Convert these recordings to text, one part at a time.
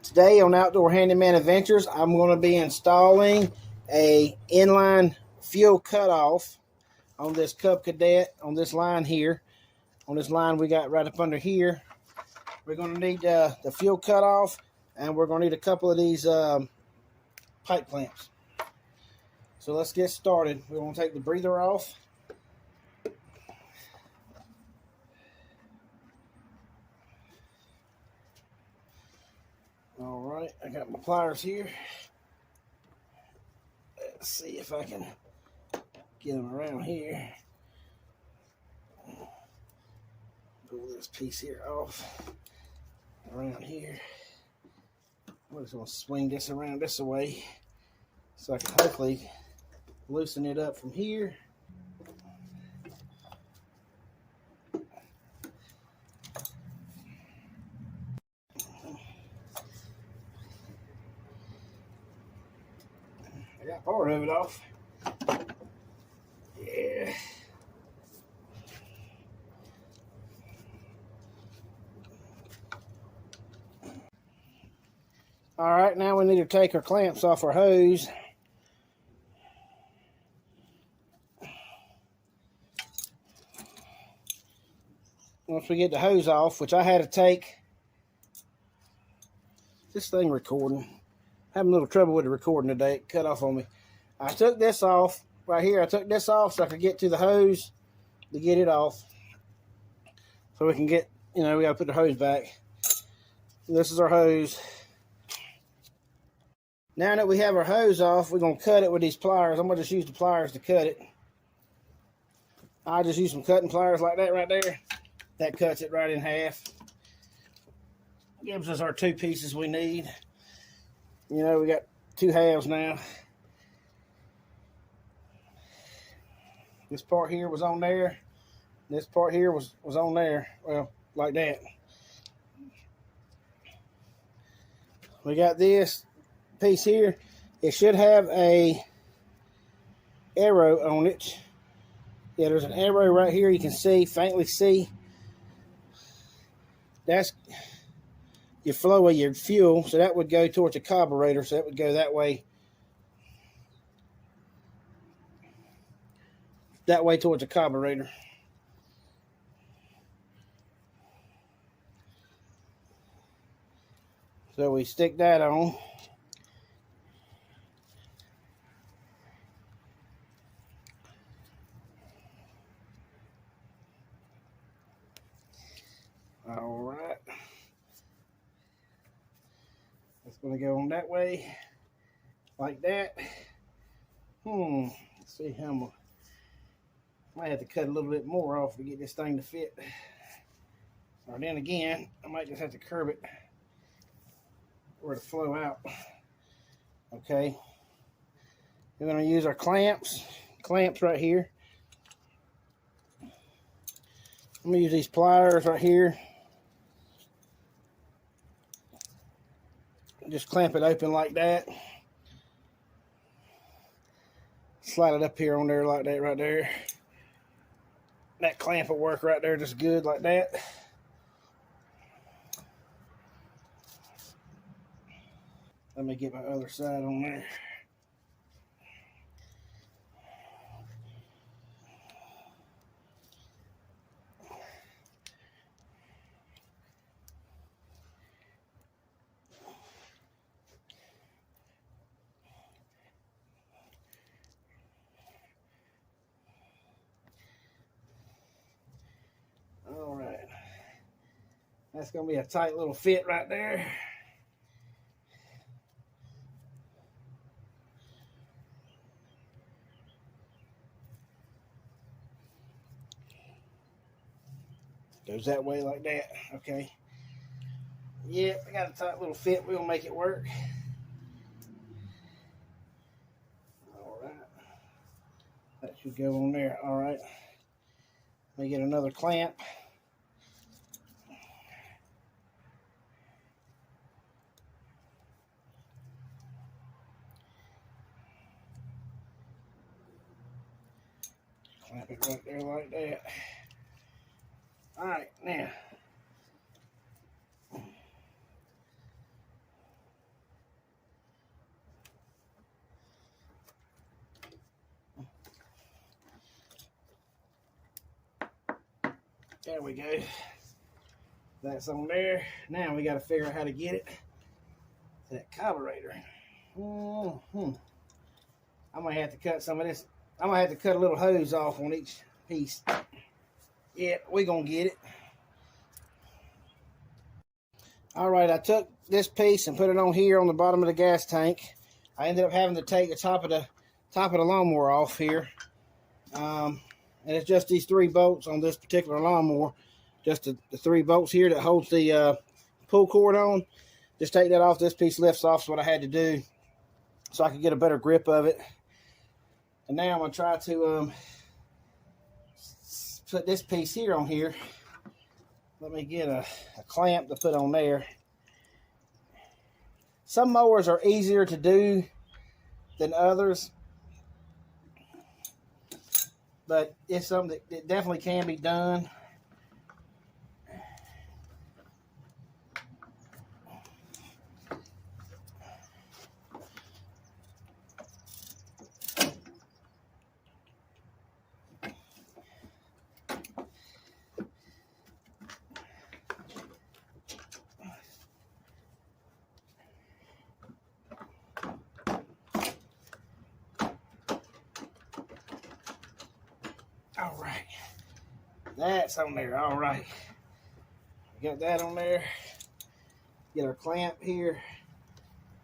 Today on Outdoor Handyman Adventures, I'm going to be installing a inline fuel cutoff on this Cub Cadet on this line here. On this line we got right up under here. We're going to need the fuel cutoff, and we're going to need a couple of these pipe clamps. So let's get started. We're going to take the breather off. All right, I got my pliers here. Let's see if I can get them around here. Pull this piece here off around here. I'm just going to swing this around this way so I can hopefully loosen it up from here. I got part of it off. Yeah. All right, now we need to take our clamps off our hose. Once we get the hose off, which I had to take, this thing recording. Having a little trouble with the recording today. It cut off on me. I took this off right here. I took this off so I could get to the hose to get it off. So we can get, we got to put the hose back. This is our hose. Now that we have our hose off, we're going to cut it with these pliers. I'm going to just use the pliers to cut it. I just use some cutting pliers like that right there. That cuts it right in half. Gives us our two pieces we need. We got two halves now. This part here was on there. This part here was on there. Well, like that. We got this piece here. It should have a arrow on it. Yeah, there's an arrow right here. You can see, faintly see. That's your flow of your fuel, so that would go towards the carburetor, so that would go that way towards the carburetor. So we stick that on. All right. It's going to go on that way, like that. Let's see how much. I might have to cut a little bit more off to get this thing to fit. Or then again, I might just have to curb it or to flow out. Okay. We're going to use our clamps right here. I'm going to use these pliers right here. Just clamp it open like that. Slide it up here on there like that right there. That clamp will work right there just good like that. Let me get my other side on there. All right. That's going to be a tight little fit right there. Goes that way like that. Okay. Yeah, I got a tight little fit. We'll make it work. All right. That should go on there. All right. Let me get another clamp. Clamp it right there like that. All right, now There we go. That's on there. Now we got to figure out how to get it to that carburetor. I might have to cut some of this. I might have to cut a little hose off on each piece. Yeah, we're going to get it. All right, I took this piece and put it on here on the bottom of the gas tank. I ended up having to take the top of the lawnmower off here. And it's just these 3 bolts on this particular lawnmower. Just the 3 bolts here that holds the pull cord on. Just take that off. This piece lifts off is what I had to do so I could get a better grip of it. And now I'm going to try to put this piece here on here. Let me get a clamp to put on there. Some mowers are easier to do than others, but it's something that definitely can be done. All right, that's on there. All right, got that on there. Get our clamp here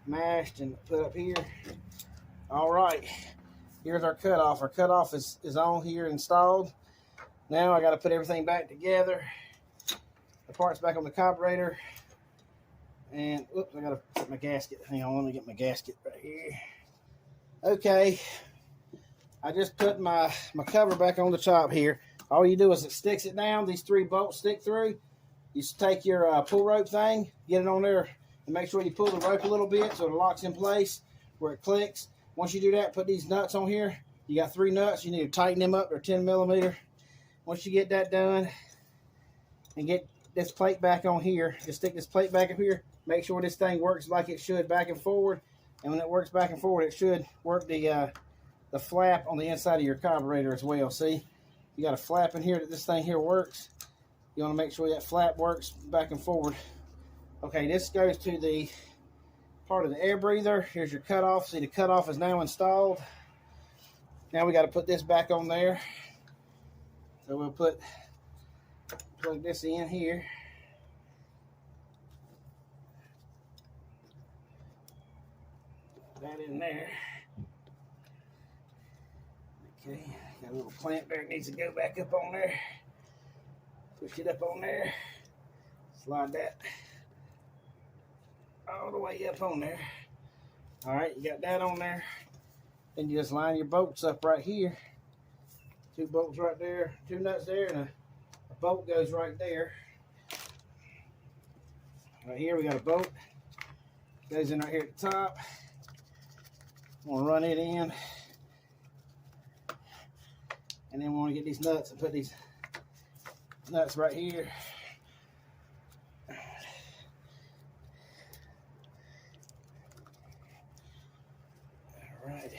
mashed and put up here. All right, here's our cutoff. Our cutoff is on here, installed. Now I got to put everything back together. The parts back on the carburetor. And whoops, I got to put my gasket. Hang on, let me get my gasket right here. Okay. I just put my cover back on the top here. All you do is it sticks it down. These 3 bolts stick through. You take your pull rope thing, get it on there, and make sure you pull the rope a little bit so it locks in place where it clicks. Once you do that, put these nuts on here. You got 3 nuts. You need to tighten them up. They're 10 millimeter. Once you get that done and get this plate back on here, just stick this plate back up here. Make sure this thing works like it should back and forward. And when it works back and forward, it should work the flap on the inside of your carburetor as well. See, you got a flap in here that this thing here works. You want to make sure that flap works back and forward. Okay, this goes to the part of the air breather. Here's your cutoff. See, the cutoff is now installed. Now we got to put this back on there. So we'll plug this in here. Put that in there. Okay, got a little clamp there. It needs to go back up on there. Push it up on there. Slide that all the way up on there. All right, you got that on there. Then you just line your bolts up right here. 2 bolts right there, 2 nuts there, and a bolt goes right there. Right here, we got a bolt. Goes in right here at the top. I'm gonna run it in. And then we want to get these nuts and put these nuts right here. All right.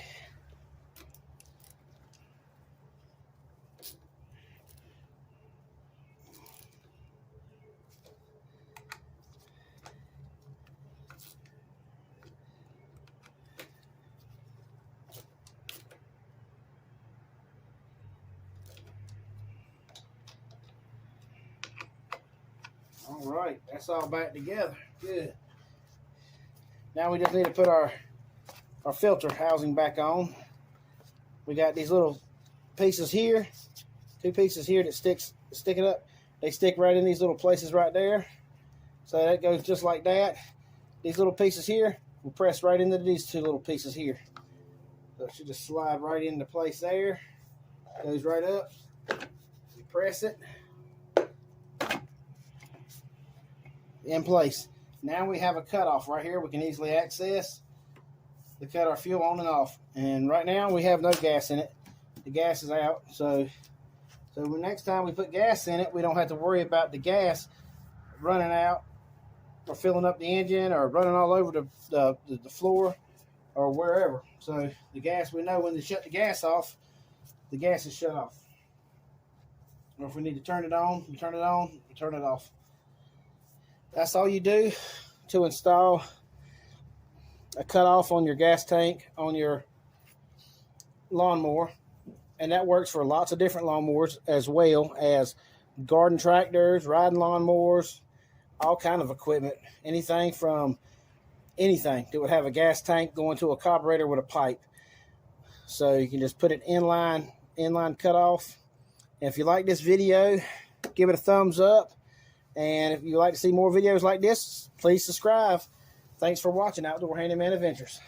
All right, that's all back together. Good. Now we just need to put our filter housing back on. We got these little pieces here, 2 pieces here that stick it up. They stick right in these little places right there. So that goes just like that. These little pieces here will press right into these 2 little pieces here. So it should just slide right into place there. Goes right up. You press it. In place. Now we have a cutoff right here we can easily access to cut our fuel on and off. And right now we have no gas in it. The gas is out. So next time we put gas in it, we don't have to worry about the gas running out or filling up the engine or running all over the floor or wherever. So the gas, we know when to shut the gas off, the gas is shut off. Or if we need to turn it on, you turn it on, you turn it off. That's all you do to install a cutoff on your gas tank on your lawnmower. And that works for lots of different lawnmowers, as well as garden tractors, riding lawnmowers, all kind of equipment. Anything that would have a gas tank going to a carburetor with a pipe. So you can just put it inline cutoff. And if you like this video, give it a thumbs up. And if you'd like to see more videos like this, please subscribe. Thanks for watching Outdoor Handyman Adventures.